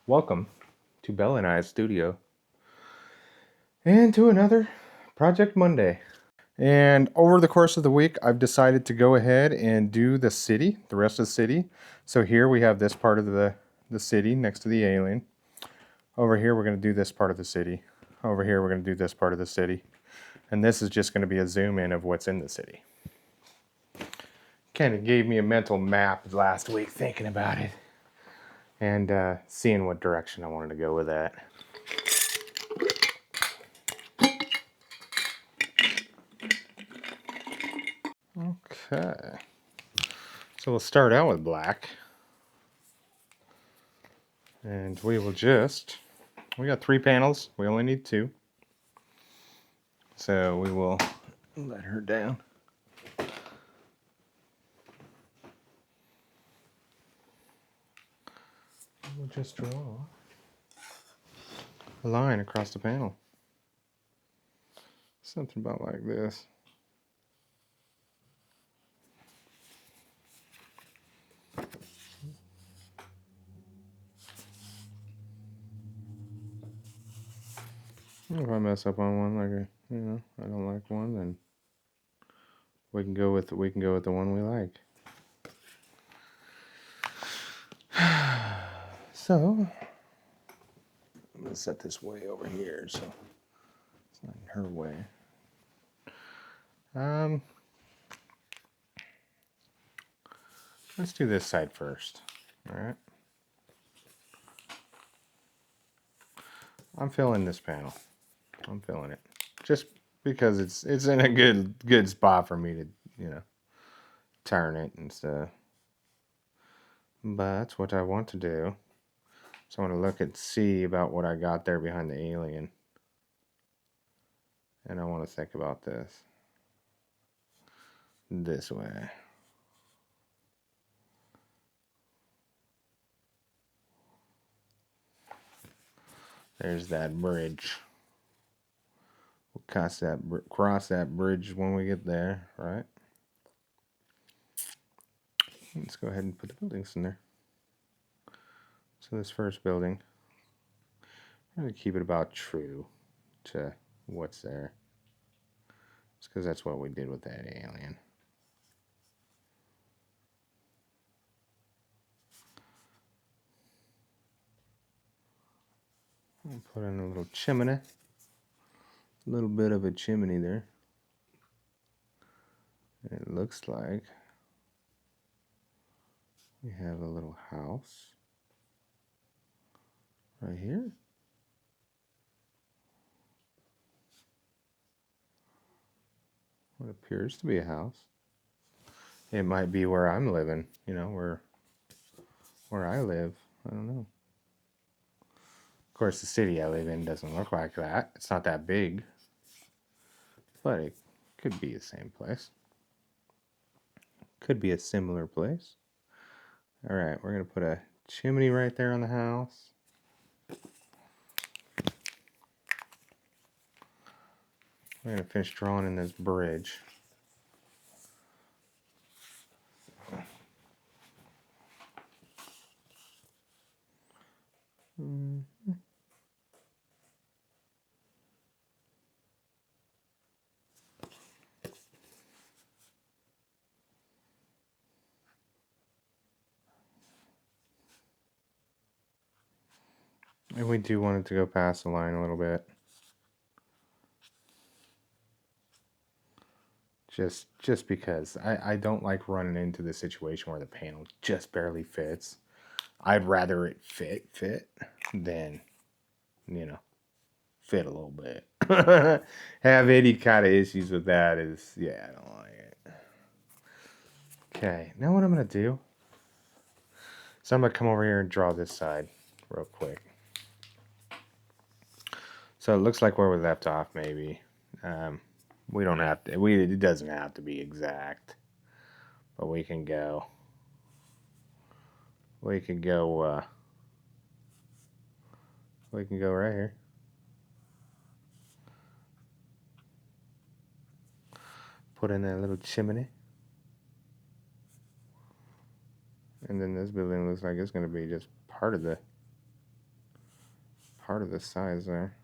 Welcome to Bella and I's studio and to another Project Monday. And over the course of the week, I've decided to go ahead and do the city, the rest of the city. So here we have this part of the city next to the alien. Over here, we're going to do this part of the city. Over here, we're going to do this part of the city. And this is just going to be a zoom in of what's in the city. Kind of gave me a mental map last week thinking about it and seeing what direction I wanted to go with that. Okay, so we'll start out with black, and we got 3 panels, we only need 2, so we will let her down. We'll just draw a line across the panel, something about like this. If I mess up on one, like I don't like one, then we can go with the one we like. So I'm gonna set this way over here so it's not in her way. Let's do this side first. All right. I'm filling this panel. I'm filling it just because it's in a good spot for me to turn it and stuff. But what I want to do is I want to look and see about what I got there behind the alien, and I want to think about this way. There's that bridge. We'll cross that bridge when we get there, right? Let's go ahead and put the buildings in there. So this first building, I'm going to keep it about true to what's there. It's because that's what we did with that alien. I'll put in a little chimney. A little bit of a chimney there. And it looks like we have a little house right here. What appears to be a house. It might be where I'm living, where I live. I don't know. Of course, the city I live in doesn't look like that. It's not that big. But it could be the same place. Could be a similar place. All right, we're going to put a chimney right there on the house. We're going to finish drawing in this bridge. And we do want it to go past the line a little bit. Just because I don't like running into the situation where the panel just barely fits. I'd rather it fit than, fit a little bit. Have any kind of issues with that is, I don't like it. Okay, now what I'm going to do, so I'm going to come over here and draw this side real quick. So it looks like where we left off, maybe. We don't have to, it doesn't have to be exact, but we can go right here. Put in that little chimney. And then this building looks like it's going to be just part of the part of the size there.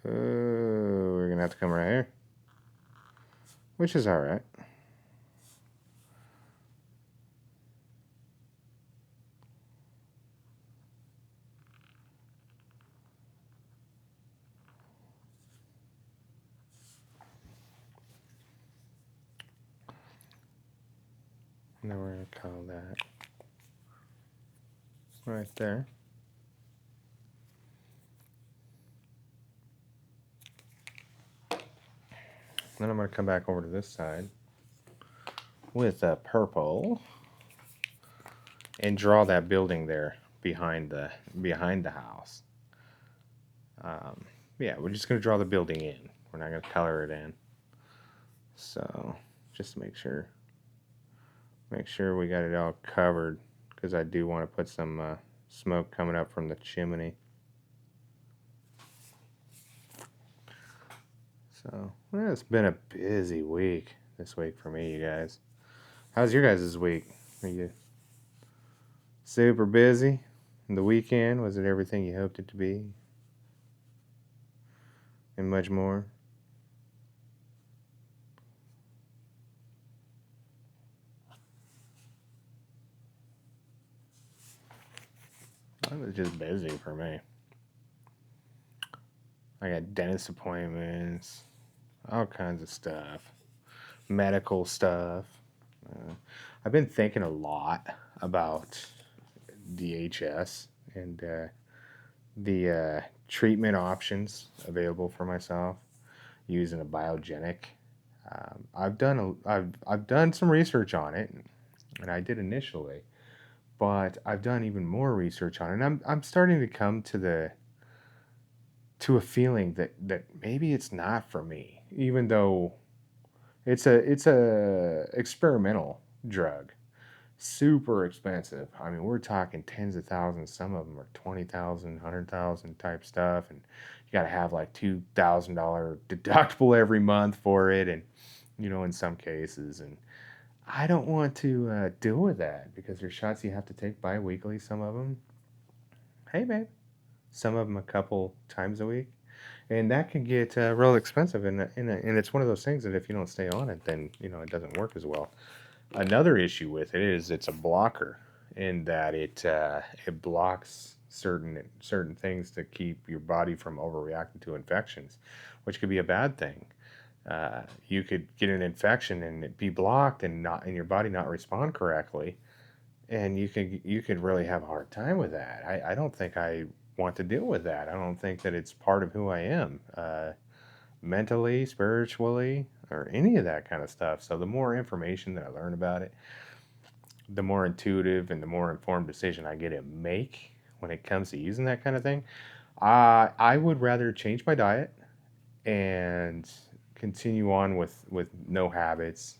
Oh, we're going to have to come right here. Which is alright. And then we're going to call that right there. Then I'm going to come back over to this side with a purple and draw that building there behind the house. Yeah, we're just going to draw the building in. We're not going to color it in. So just make sure we got it all covered, because I do want to put some smoke coming up from the chimney. So, well, it's been a busy week this week for me, you guys. How's your guys' week? Are you super busy? And the weekend, was it everything you hoped it to be? And much more? I was just busy for me. I got dentist appointments, all kinds of stuff, medical stuff. I've been thinking a lot about DHS and the treatment options available for myself using a biogenic. I've done some research on it, and I did initially, but I've done even more research on it. And I'm starting to come to a feeling that maybe it's not for me, even though it's a experimental drug. Super expensive. I mean, we're talking tens of thousands. Some of them are 20,000, 100,000 type stuff, and you got to have like $2,000 deductible every month for it, and in some cases. And I don't want to deal with that, because there's shots you have to take bi-weekly. Some of them, hey babe, some of them a couple times a week, and that can get real expensive. And it's one of those things that if you don't stay on it, then it doesn't work as well. Another issue with it is it's a blocker, in that it blocks certain things to keep your body from overreacting to infections, which could be a bad thing. You could get an infection and it be blocked, and your body not respond correctly, and you could really have a hard time with that. I don't think I want to deal with that. I don't think that it's part of who I am, mentally, spiritually, or any of that kind of stuff. So the more information that I learn about it, the more intuitive and the more informed decision I get to make when it comes to using that kind of thing. I would rather change my diet and continue on with no habits.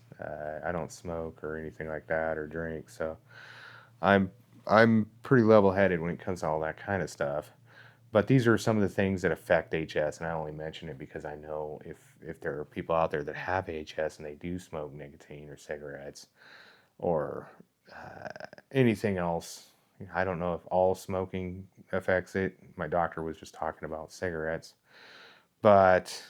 I don't smoke or anything like that, or drink, so I'm pretty level-headed when it comes to all that kind of stuff. But these are some of the things that affect HS, and I only mention it because I know if there are people out there that have HS and they do smoke nicotine or cigarettes or anything else. I don't know if all smoking affects it. My doctor was just talking about cigarettes, but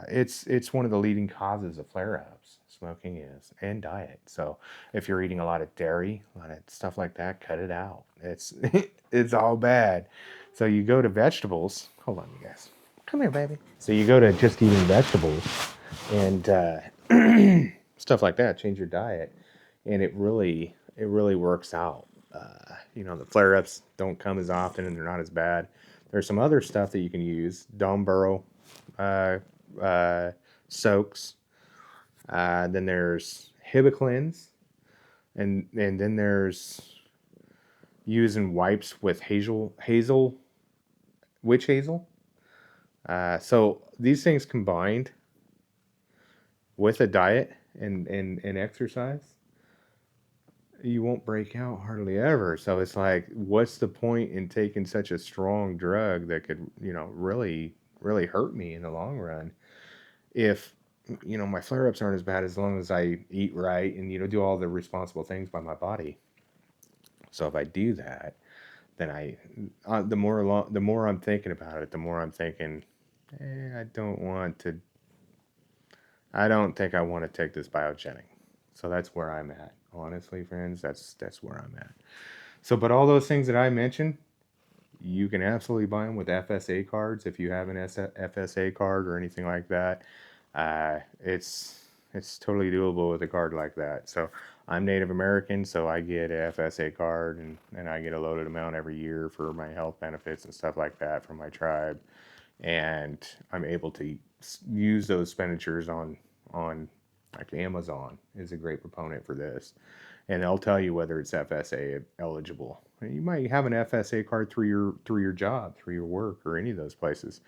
it's one of the leading causes of flare-ups. Smoking is, and diet. So if you're eating a lot of dairy, a lot of stuff like that, cut it out. It's it's all bad. So you go to vegetables. Hold on, you guys. Come here, baby. So you go to just eating vegetables and stuff like that. Change your diet, and it really works out. The flare-ups don't come as often, and they're not as bad. There's some other stuff that you can use. Dome burrow soaks. Then there's Hibiclins, and then there's using wipes with witch hazel. So these things combined with a diet and exercise, you won't break out hardly ever. So it's like, what's the point in taking such a strong drug that could, really, really hurt me in the long run? If, my flare-ups aren't as bad as long as I eat right and, do all the responsible things by my body. So if I do that, then the more I'm thinking about it, the more I'm thinking, I don't want to. I don't think I want to take this biogenic. So that's where I'm at. Honestly, friends, that's where I'm at. So, but all those things that I mentioned, you can absolutely buy them with FSA cards if you have an FSA card or anything like that. It's totally doable with a card like that. So I'm Native American, so I get a FSA card and I get a loaded amount every year for my health benefits and stuff like that from my tribe, and I'm able to use those expenditures on like Amazon is a great proponent for this, and they'll tell you whether it's FSA eligible. You might have an FSA card through your job, through your work, or any of those places.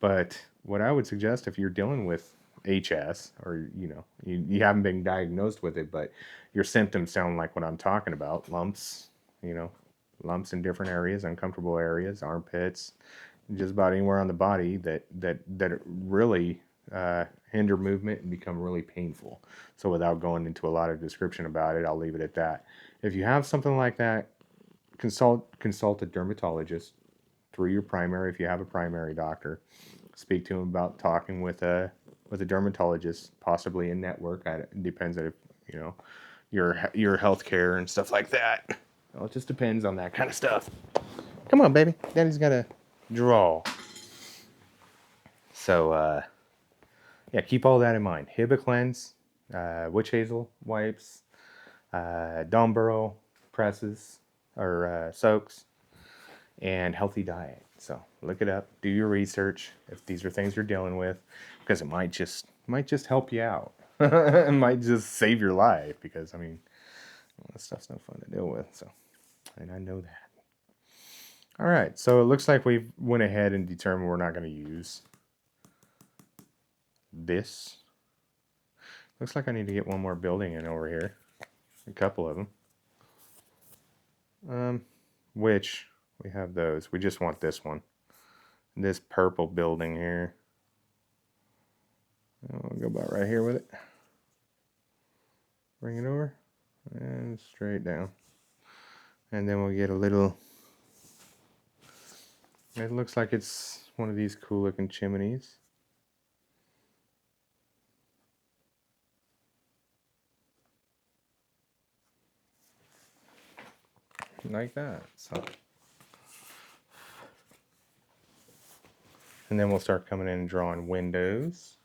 But what I would suggest if you're dealing with HS, or you haven't been diagnosed with it, but your symptoms sound like what I'm talking about, lumps, you know, lumps in different areas, uncomfortable areas, armpits, just about anywhere on the body that really hinder movement and become really painful. So without going into a lot of description about it, I'll leave it at that. If you have something like that, consult a dermatologist through your primary if you have a primary doctor. Speak to him about talking with a dermatologist, possibly in network. It depends on if your health care and stuff like that. Well, it just depends on that kind of stuff. Come on, baby. Daddy's got to draw. So, yeah, keep all that in mind. Hibiclens, witch hazel wipes, Domborough presses or soaks, and healthy diet. So look it up, do your research if these are things you're dealing with, because it might just help you out. It might just save your life, because I mean, that stuff's no fun to deal with. So, and I know that. All right, so it looks like we went ahead and determined we're not going to use this. Looks like I need to get one more building in over here. A couple of them. Which, we have those. We just want this one. This purple building here. I'll go about right here with it. Bring it over. And straight down. And then we'll get a little... It looks like it's one of these cool looking chimneys. Like that. So, and then we'll start coming in and drawing windows,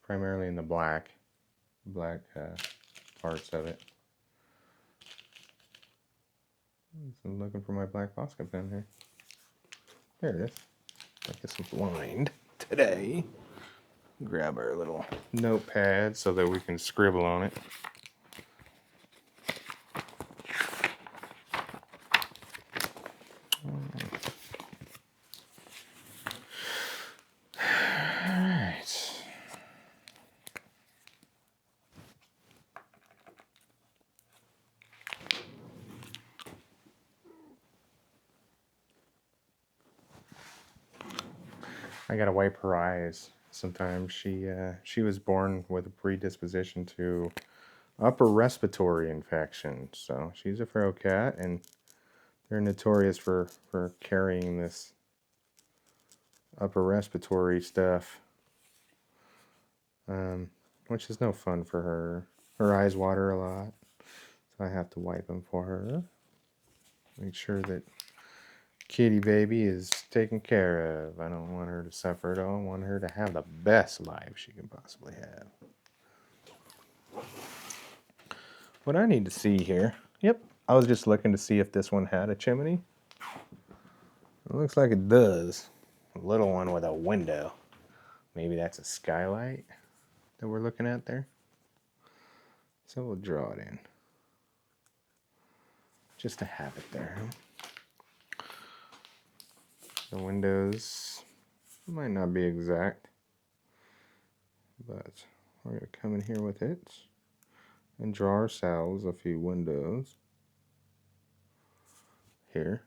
primarily in the black parts of it. So I'm looking for my black Posca pen here. There it is. I guess I'm blind today. Grab our little notepad so that we can scribble on it. I gotta wipe her eyes. Sometimes she was born with a predisposition to upper respiratory infection, so she's a feral cat, and they're notorious for carrying this upper respiratory stuff, which is no fun for her. Her eyes water a lot, so I have to wipe them for her. Make sure that kitty baby is taken care of. I don't want her to suffer at all. I want her to have the best life she can possibly have. What I need to see here, yep, I was just looking to see if this one had a chimney. It looks like it does. A little one with a window. Maybe that's a skylight that we're looking at there. So we'll draw it in. Just to have it there. The windows might not be exact, but we're going to come in here with it and draw ourselves a few windows here.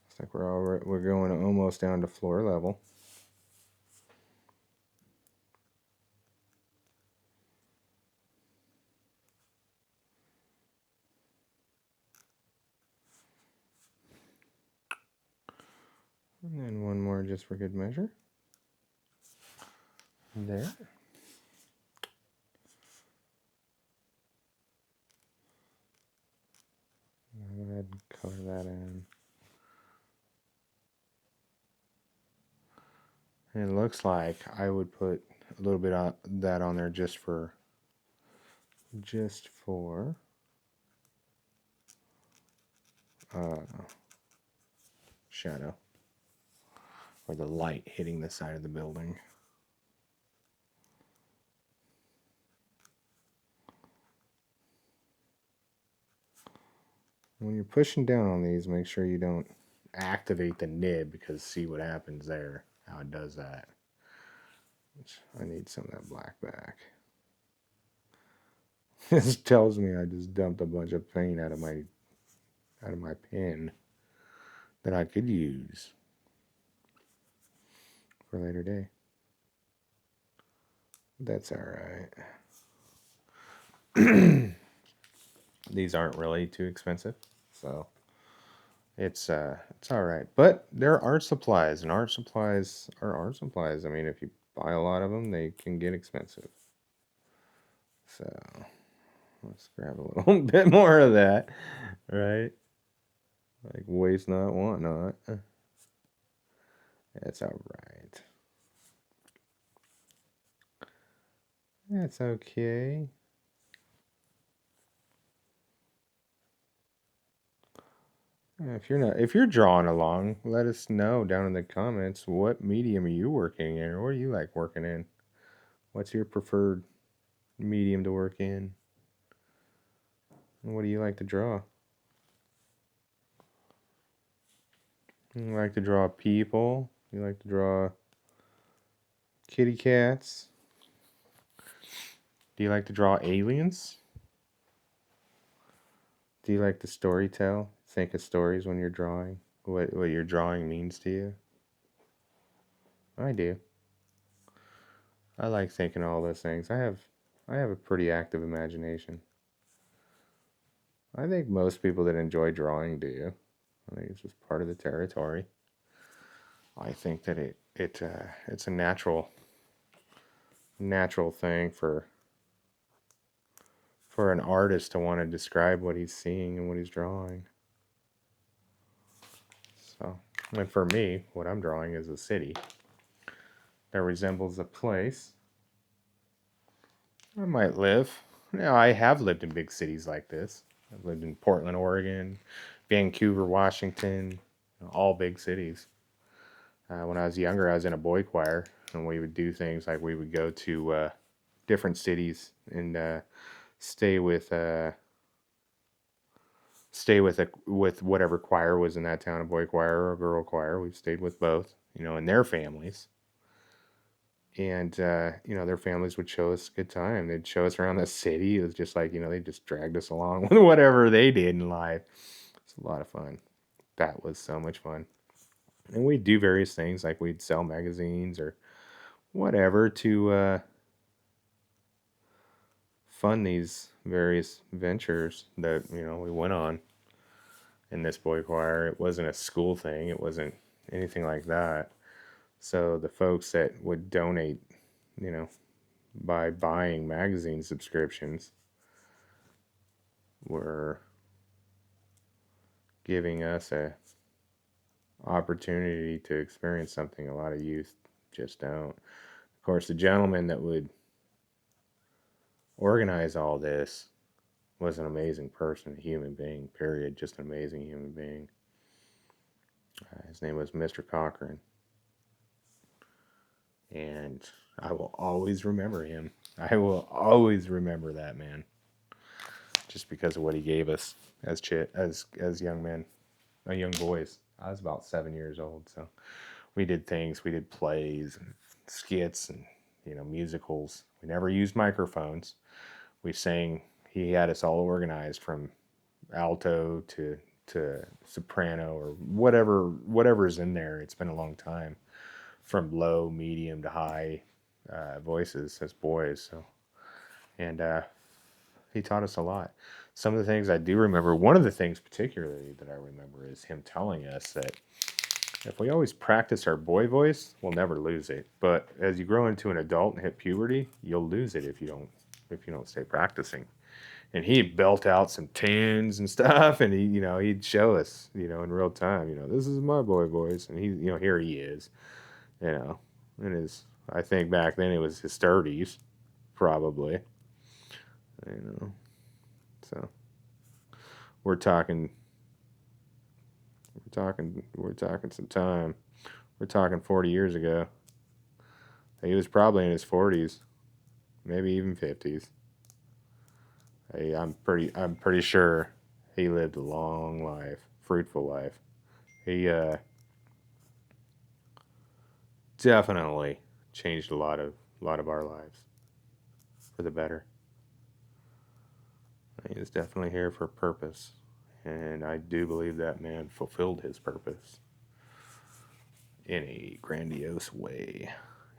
Looks like we're going almost down to floor level. And then one more just for good measure. There. I'll go ahead and color that in. And it looks like I would put a little bit of that on there just for shadow, or the light hitting the side of the building. When you're pushing down on these, make sure you don't activate the nib, because see what happens there, how it does that. I need some of that black back. This tells me I just dumped a bunch of paint out of my pen that I could use for a later day. That's alright. These aren't really too expensive, so it's alright. But they're art supplies, and art supplies are art supplies. I mean, if you buy a lot of them, they can get expensive. So let's grab a little bit more of that, right? Like waste not, want not. That's alright. That's okay. If you're drawing along, let us know down in the comments what medium are you working in, or what do you like working in? What's your preferred medium to work in? And what do you like to draw? You like to draw people? You like to draw kitty cats? Do you like to draw aliens? Do you like to story tell? Think of stories when you're drawing? What your drawing means to you? I do. I like thinking all those things. I have a pretty active imagination. I think most people that enjoy drawing do. I think it's just part of the territory. I think that it's a natural thing for an artist to want to describe what he's seeing and what he's drawing. So, and for me, what I'm drawing is a city that resembles a place I might live. Now, I have lived in big cities like this. I've lived in Portland, Oregon, Vancouver, Washington, all big cities. When I was younger, I was in a boy choir, and we would do things like we would go to different cities and stay with with whatever choir was in that town, a boy choir or a girl choir. We stayed with both, and their families. And their families would show us a good time. They'd show us around the city. It was just like, they just dragged us along with whatever they did in life. It's a lot of fun. That was so much fun. And we'd do various things, like we'd sell magazines or whatever to fund these various ventures that we went on in this boy choir. It wasn't a school thing. It wasn't anything like that. So the folks that would donate, by buying magazine subscriptions, were giving us a opportunity to experience something a lot of youth just don't. Of course, the gentleman that would organize all this was an amazing person, a human being, period. Just an amazing human being. His name was Mr. Cochran. And I will always remember him. I will always remember that man. Just because of what he gave us as young men, young boys. I was about 7 years old, so we did things. We did plays and skits and musicals. We never used microphones. We sang. He had us all organized from alto to soprano or whatever's in there. It's been a long time, from low, medium to high voices as boys. So, and he taught us a lot. Some of the things I do remember, one of the things particularly that I remember is him telling us that If we always practice our boy voice, we'll never lose it. But as you grow into an adult and hit puberty, you'll lose it if you don't stay practicing. And he'd belt out some tunes and stuff, and he'd show us, in real time, this is my boy voice, and here he is, you know, in his. I think back then it was his 30s, probably, you know. So we're talking, we're talking some time. We're talking 40 years ago. He was probably in his 40s, maybe even 50s. Hey, I'm pretty sure he lived a long life, fruitful life. He definitely changed a lot of our lives for the better. He was definitely here for a purpose, and I do believe that man fulfilled his purpose in a grandiose way.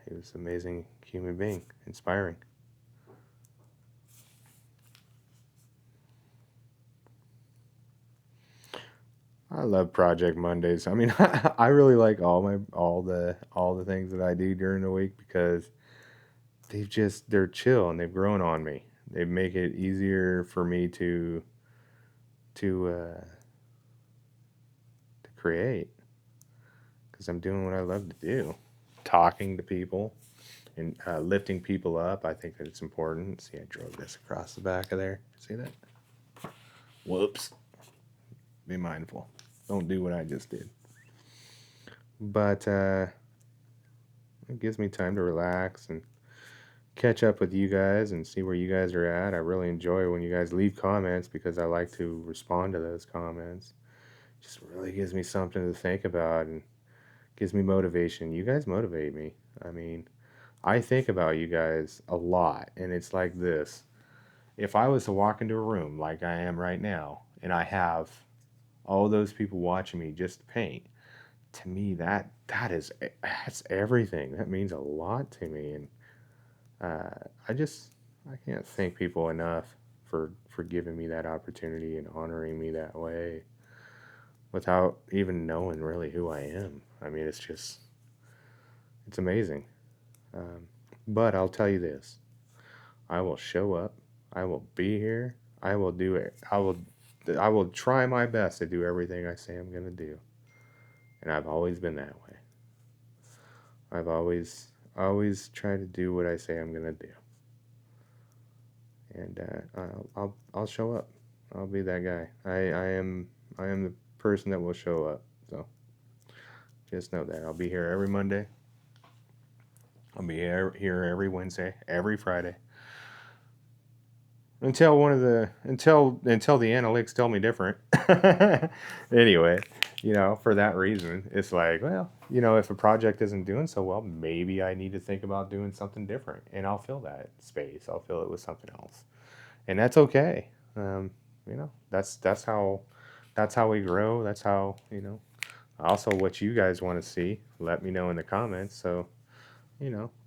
He was an amazing human being, inspiring. I love Project Mondays. I mean, I really like all the things that I do during the week because they're chill and they've grown on me. They make it easier for me to to create because I'm doing what I love to do, talking to people and lifting people up. I think that it's important. See, I drove this across the back of there. See that? Whoops. Be mindful. Don't do what I just did. But it gives me time to relax and catch up with you guys and see where you guys are at. I really enjoy when you guys leave comments because I like to respond to those comments. Just really gives me something to think about and gives me motivation. You guys motivate me. I mean, I think about you guys a lot, and it's like this. If I was to walk into a room like I am right now, and I have all those people watching me just paint, to me that's everything. That means a lot to me, and I just I can't thank people enough for giving me that opportunity and honoring me that way without even knowing really who I am. I mean, it's amazing. Um, but I'll tell you this: I will show up. I will be here. I will do it. I will try my best to do everything I say I'm going to do. And I've always been that way. I've always tried to do what I say I'm going to do. And I'll show up. I'll be that guy. I am the person that will show up. So just know that I'll be here every Monday. I'll be here every Wednesday, every Friday, until until the analytics tell me different. Anyway, for that reason, it's like, well, if a project isn't doing so well, maybe I need to think about doing something different, and I'll fill that space. I'll fill it with something else, and that's okay. That's how we grow. That's how. Also, what you guys want to see, let me know in the comments, so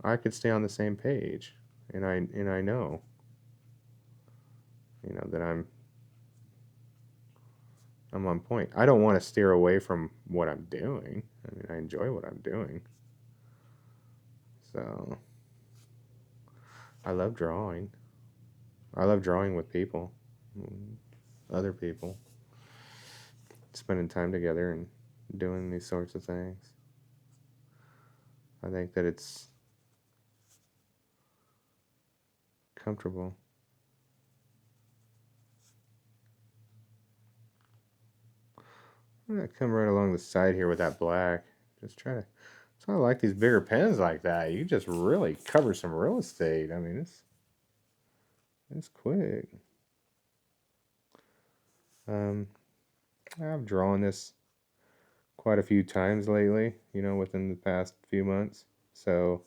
I could stay on the same page, and I know that I'm on point. I don't want to steer away from what I'm doing. I mean, I enjoy what I'm doing. So, I love drawing. I love drawing with people, other people, spending time together and doing these sorts of things. I think that it's comfortable. I'm gonna come right along the side here with that black. Just try to. So I like these bigger pens like that. You just really cover some real estate. I mean, it's quick. Um, I've drawn this quite a few times lately, within the past few months. So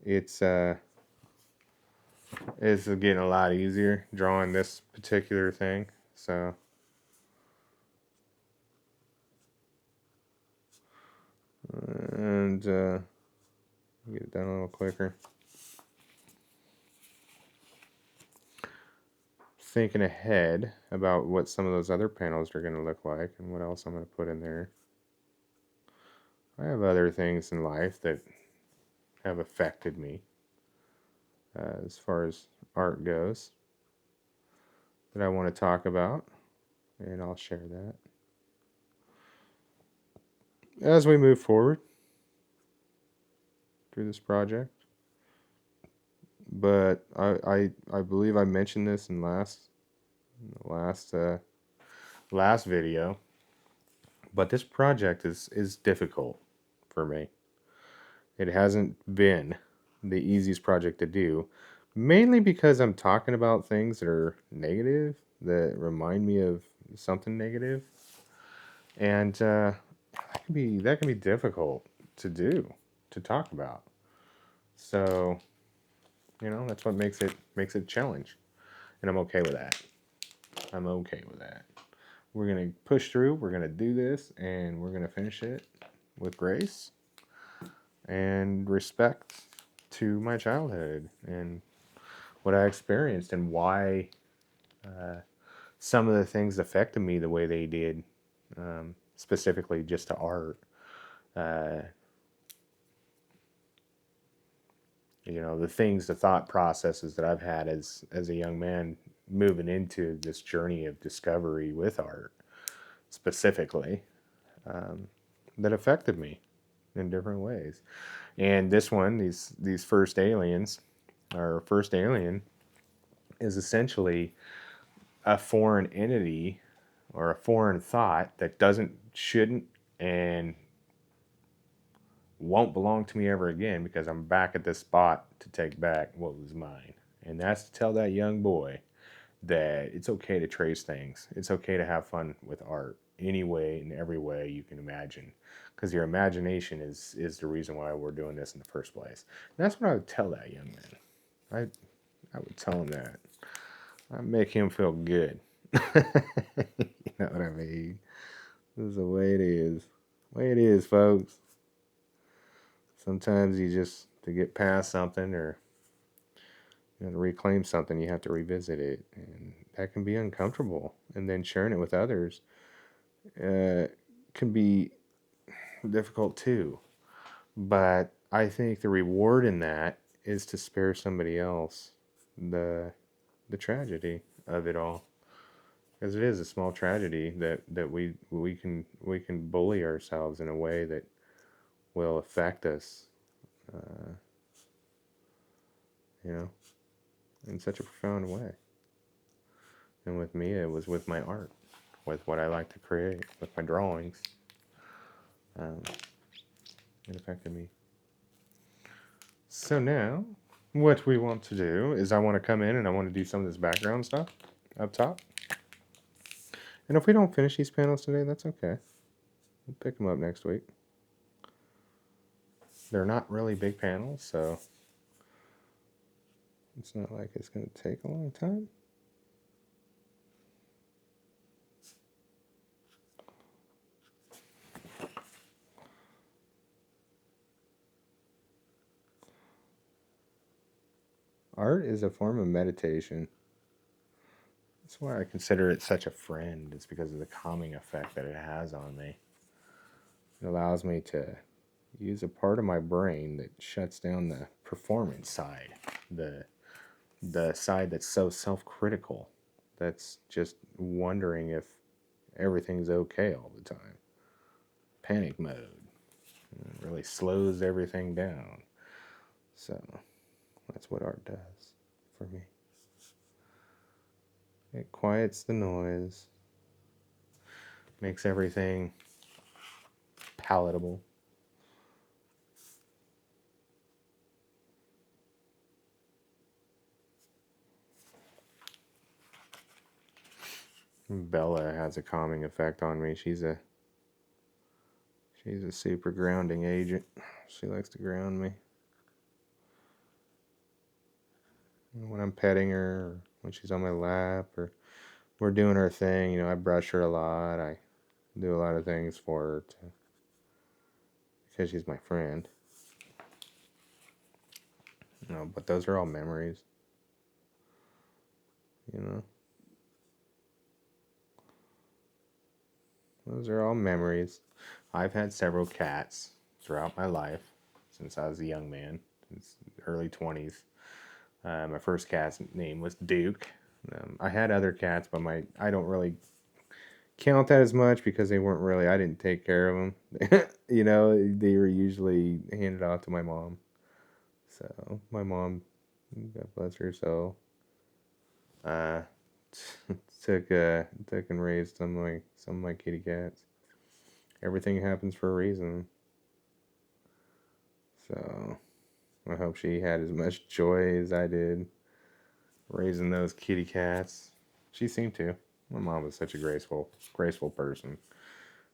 it's it's getting a lot easier drawing this particular thing. So and get it done a little quicker. Thinking ahead about what some of those other panels are going to look like and what else I'm going to put in there. I have other things in life that have affected me as far as art goes that I want to talk about, and I'll share that as we move forward through this project. But I believe I mentioned this in last last video. But this project is difficult for me. It hasn't been the easiest project to do, mainly because I'm talking about things that are negative, that remind me of something negative, and that can be difficult to do, to talk about. So that's what makes it a challenge, and I'm okay with that. I'm okay with that. We're gonna push through. We're gonna do this, and we're gonna finish it with grace and respect to my childhood and what I experienced and why some of the things affected me the way they did, specifically just to art. Uh, the things, the thought processes that I've had as a young man moving into this journey of discovery with art, specifically, that affected me in different ways. And this one, these first aliens, our first alien, is essentially a foreign entity or a foreign thought that shouldn't, and won't belong to me ever again, because I'm back at this spot to take back what was mine. And that's to tell that young boy that it's okay to trace things. It's okay to have fun with art any way and every way you can imagine. Because your imagination is the reason why we're doing this in the first place. And that's what I would tell that young man. I would tell him that. I'd make him feel good. You know what I mean? This is the way it is. The way it is, folks. Sometimes you just, to get past something or to reclaim something, you have to revisit it. And that can be uncomfortable. And then sharing it with others can be difficult too. But I think the reward in that is to spare somebody else the tragedy of it all. Because it is a small tragedy that we can bully ourselves in a way that will affect us, uh, you know, in such a profound way. And with me, it was with my art, with what I like to create, with my drawings. Um, it affected me. So now, what we want to do is I want to come in and I want to do some of this background stuff up top. And if we don't finish these panels today, that's okay. We'll pick them up next week. They're not really big panels, so it's not like it's going to take a long time. Art is a form of meditation. That's why I consider it such a friend. It's because of the calming effect that it has on me. It allows me to use a part of my brain that shuts down the performance side, the side that's so self-critical, that's just wondering if everything's okay all the time. Panic mode. It really slows everything down. So that's what art does for me. It quiets the noise, makes everything palatable. Bella has a calming effect on me. She's a super grounding agent. She likes to ground me. When I'm petting her, or when she's on my lap, or we're doing her thing, I brush her a lot. I do a lot of things for her because she's my friend. But those are all memories. Those are all memories. I've had several cats. throughout my life since I was a young man, since early 20s. My first cat's name was Duke. I had other cats, but I don't really count that as much because they weren't really, I didn't take care of them. They were usually handed off to my mom. So my mom, God bless her soul, uh, took and raised some of my kitty cats. Everything happens for a reason. So I hope she had as much joy as I did raising those kitty cats. She seemed to. My mom was such a graceful person.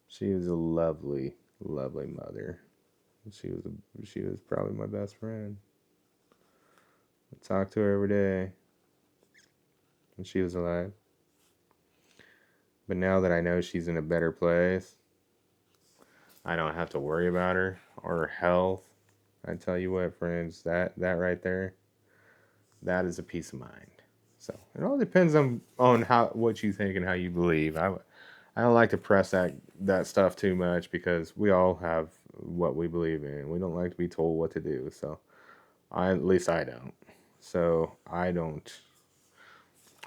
She was a lovely, lovely mother. She was probably my best friend. I talked to her every day when she was alive. But now that I know she's in a better place, I don't have to worry about her or her health. I tell you what, friends, that right there, that is a peace of mind. So it all depends on how what you think and how you believe. I don't like to press that stuff too much because we all have what we believe in. We don't like to be told what to do. So at least I don't. So I don't.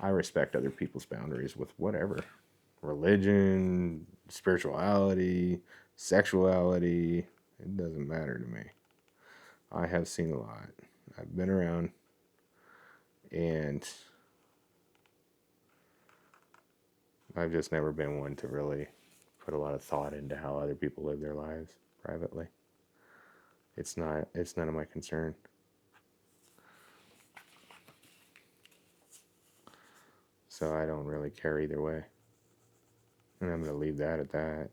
I respect other people's boundaries with whatever religion, spirituality, sexuality. It doesn't matter to me. I have seen a lot. I've been around, and I've just never been one to really put a lot of thought into how other people live their lives privately. It's none of my concern. So I don't really care either way. And I'm going to leave that at that.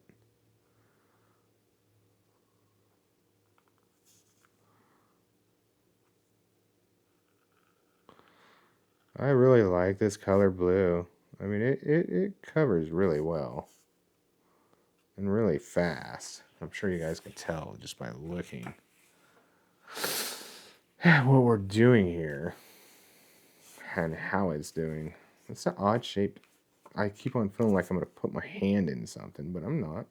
I really like this color blue. I mean, it covers really well and really fast. I'm sure you guys can tell just by looking at what we're doing here and how it's doing. It's an odd shape. I keep on feeling like I'm going to put my hand in something, but I'm not.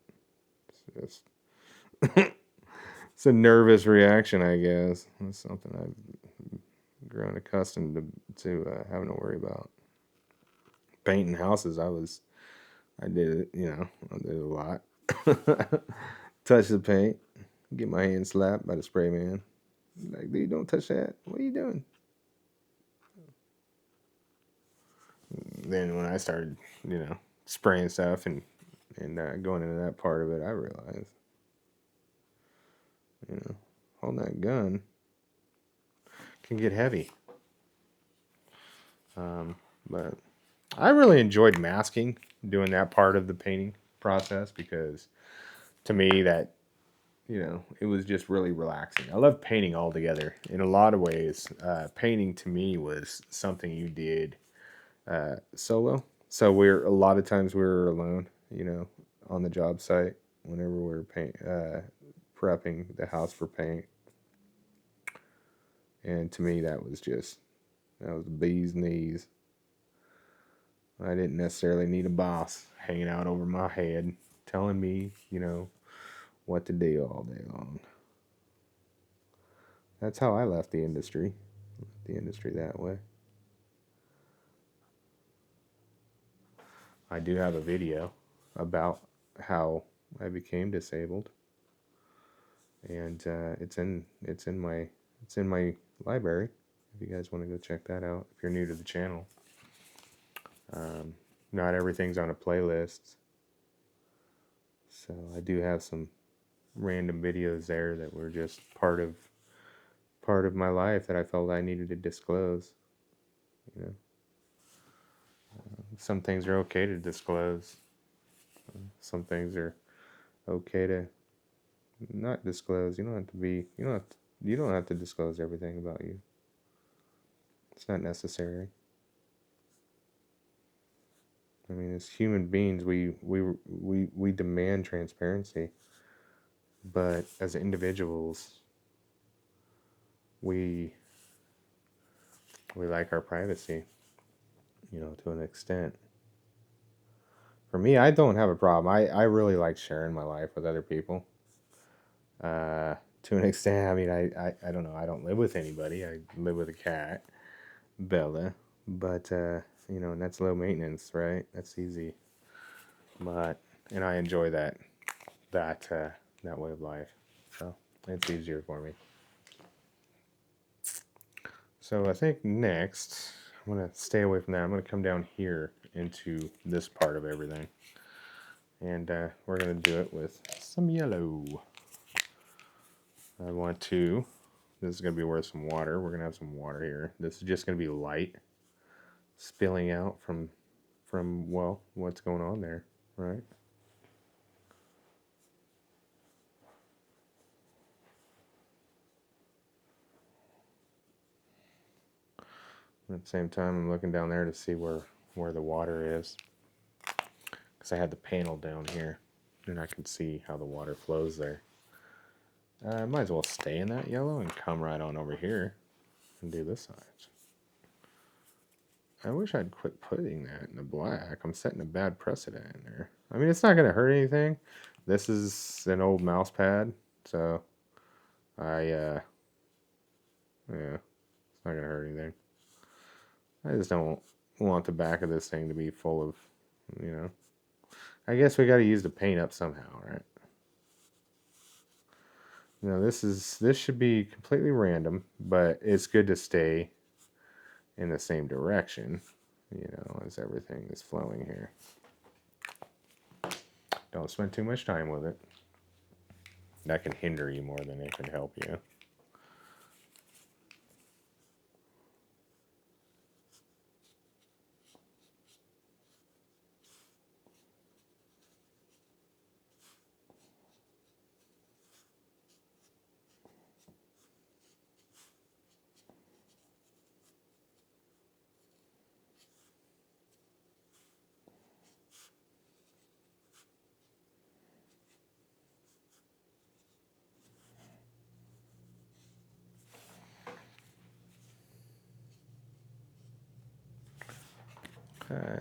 It's just it's a nervous reaction, I guess. It's something I've grown accustomed to having to worry about. Painting houses, I did it, I did it a lot. Touch the paint, get my hand slapped by the spray man. Like, dude, don't touch that. What are you doing? Then when I started, spraying stuff and going into that part of it, I realized, holding that gun can get heavy. But I really enjoyed masking, doing that part of the painting process, because to me it was just really relaxing. I love painting altogether. In a lot of ways, painting to me was something you did solo. So a lot of times we were alone, on the job site whenever we were prepping the house for paint. And to me, that was the bee's knees. I didn't necessarily need a boss hanging out over my head telling me, what to do all day long. That's how I left the industry. That way. I do have a video about how I became disabled, and it's in my library. If you guys want to go check that out, if you're new to the channel. Not everything's on a playlist, so I do have some random videos there that were just part of my life that I felt I needed to disclose. Some things are okay to disclose. Some things are okay to not disclose. You don't have to disclose everything about you. It's not necessary. I mean, as human beings, we demand transparency, but as individuals, we like our privacy, to an extent. For me, I don't have a problem. I really like sharing my life with other people. To an extent. I mean, I don't know. I don't live with anybody. I live with a cat, Bella. But, and that's low maintenance, right? That's easy. But, and I enjoy that way of life. So it's easier for me. So I think next, I'm going to stay away from that. I'm going to come down here into this part of everything. And we're going to do it with some yellow. This is going to be worth some water. We're going to have some water here. This is just going to be light spilling out from, well, what's going on there, right? At the same time, I'm looking down there to see where the water is. Because I had the panel down here, and I can see how the water flows there. I might as well stay in that yellow and come right on over here and do this side. I wish I'd quit putting that in the black. I'm setting a bad precedent in there. I mean, it's not going to hurt anything. This is an old mouse pad, so yeah, it's not going to hurt anything. I just don't want the back of this thing to be full of, I guess we got to use the paint up somehow, right? Now this should be completely random, but it's good to stay in the same direction, as everything is flowing here. Don't spend too much time with it. That can hinder you more than it can help you.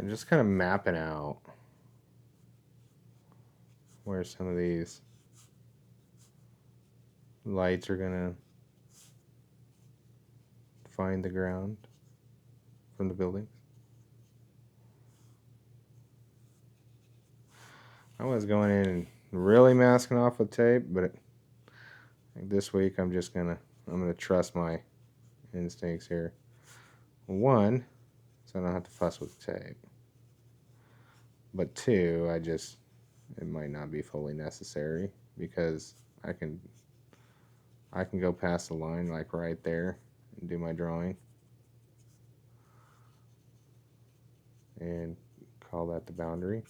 Just kind of mapping out where some of these lights are gonna find the ground from the buildings. I was going in and really masking off with tape, but this week I'm gonna trust my instincts here. One, so I don't have to fuss with tape. But two, it might not be fully necessary because I can go past the line like right there and do my drawing and call that the boundary.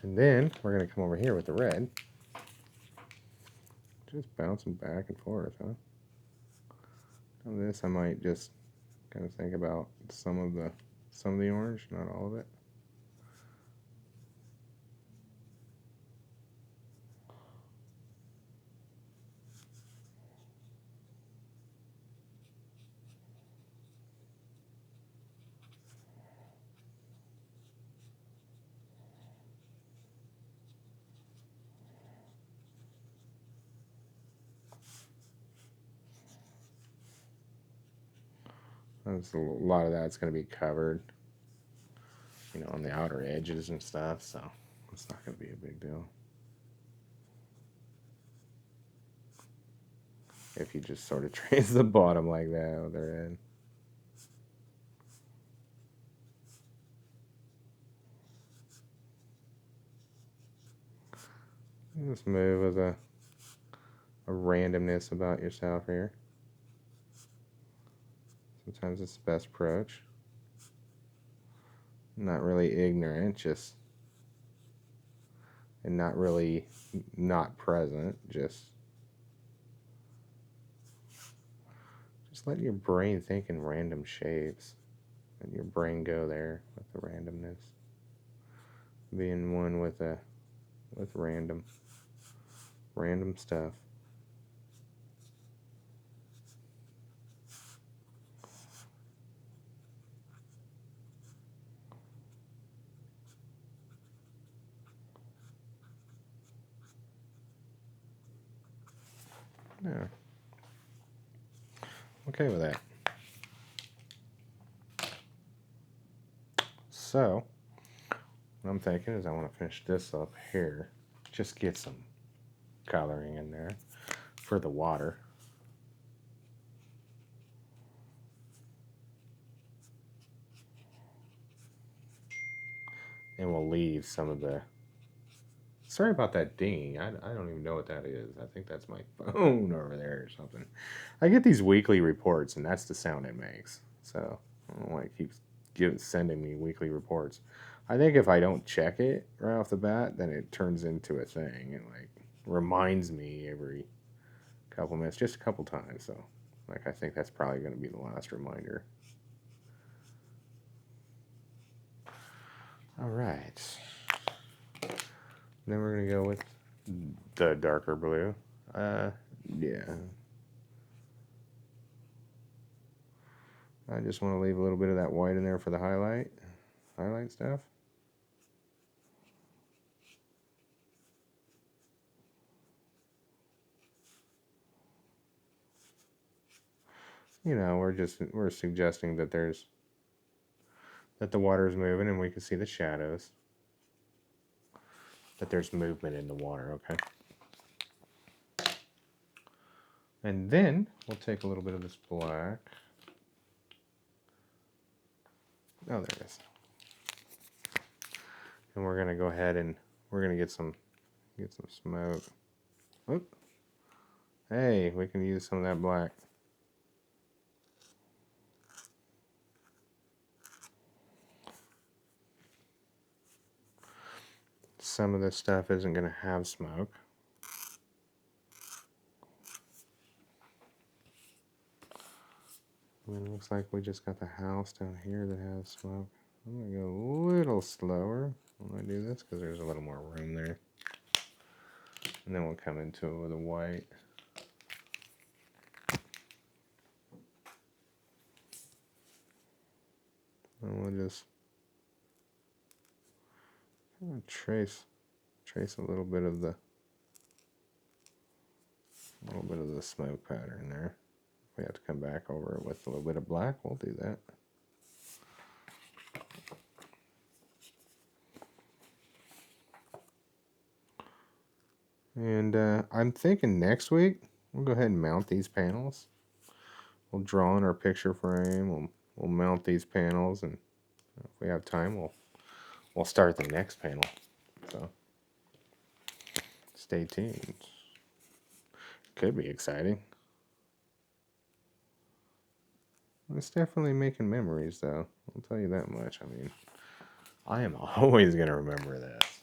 And then we're going to come over here with the red. Just bouncing back and forth, huh? On this, I might just kind of think about some of the orange, not all of it. A lot of that's going to be covered, on the outer edges and stuff, so it's not going to be a big deal. If you just sort of trace the bottom like that with the red. Just move with a randomness about yourself here. Sometimes it's the best approach. Not really ignorant, and not really not present, just let your brain think in random shapes. Let your brain go there with the randomness. Being one with random stuff. Yeah. Okay with that. So, what I'm thinking is I want to finish this up here. Just get some coloring in there for the water. And we'll leave some of the... Sorry about that dinging. I don't even know what that is. I think that's my phone over there or something. I get these weekly reports, and that's the sound it makes. So, I don't know why it keeps sending me weekly reports. I think if I don't check it right off the bat, then it turns into a thing. It like reminds me every couple minutes, just a couple times. So, like, I think that's probably going to be the last reminder. All right. Then we're going to go with the darker blue. Yeah. I just want to leave a little bit of that white in there for the highlight stuff. You know, we're suggesting that the water is moving and we can see the shadows. That there's movement in the water, okay? And then we'll take a little bit of this black. Oh, there it is. And we're gonna go ahead and we're gonna get some smoke. Oop. Hey, we can use some of that black. Some of this stuff isn't gonna have smoke. And it looks like we just got the house down here that has smoke. I'm gonna go a little slower when I do this because there's a little more room there. And then we'll come into it with a white. And we'll just kind of trace a little bit of the smoke pattern there. If we have to come back over it with a little bit of black, we'll do that. And I'm thinking next week we'll go ahead and mount these panels. We'll draw in our picture frame. We'll mount these panels, and if we have time, we'll start the next panel. So stay tuned. Could be exciting. It's definitely making memories, though. I'll tell you that much. I mean, I am always gonna remember this.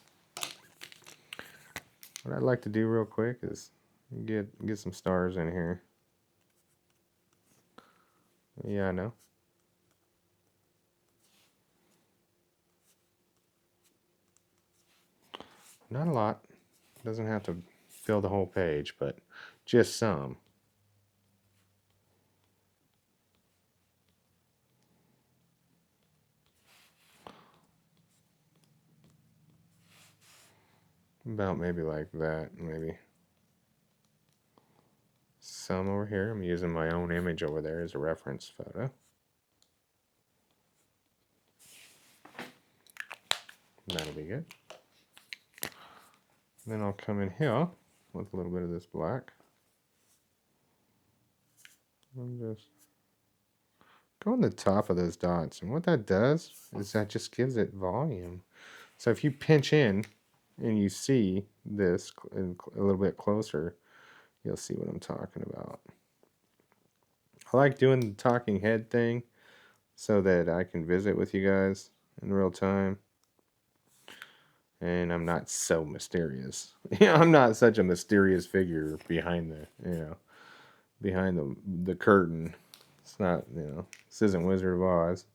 What I'd like to do real quick is get some stars in here. Yeah, I know. Not a lot. Doesn't have to fill the whole page, but just some. About maybe like that, maybe. Some over here. I'm using my own image over there as a reference photo. That'll be good. Then I'll come in here with a little bit of this black. And just go on the top of those dots. And what that does is that just gives it volume. So if you pinch in and you see this a little bit closer, you'll see what I'm talking about. I like doing the talking head thing so that I can visit with you guys in real time. And I'm not so mysterious. I'm not such a mysterious figure behind the curtain. It's not, this isn't Wizard of Oz.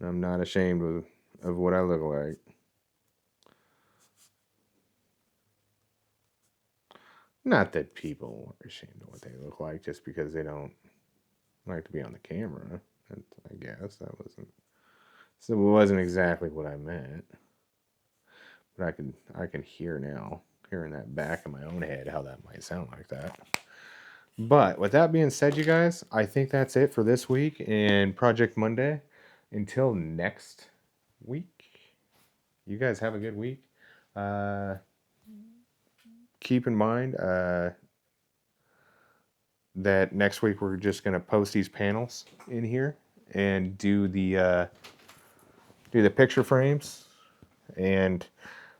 I'm not ashamed of what I look like. Not that people are ashamed of what they look like just because they don't like to be on the camera. I guess it wasn't exactly what I meant. But I can hear now. hearing that back in my own head, how that might sound like that. But with that being said, you guys, I think that's it for this week in Project Monday. Until next week, you guys have a good week. Keep in mind that next week we're just going to post these panels in here and do the picture frames, and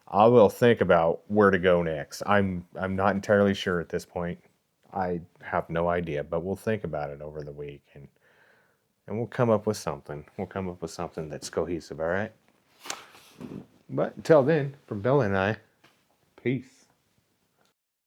I will think about where to go next. I'm not entirely sure at this point. I have no idea, but we'll think about it over the week, and we'll come up with something. We'll come up with something that's cohesive, all right? But until then, from Bella and I, peace.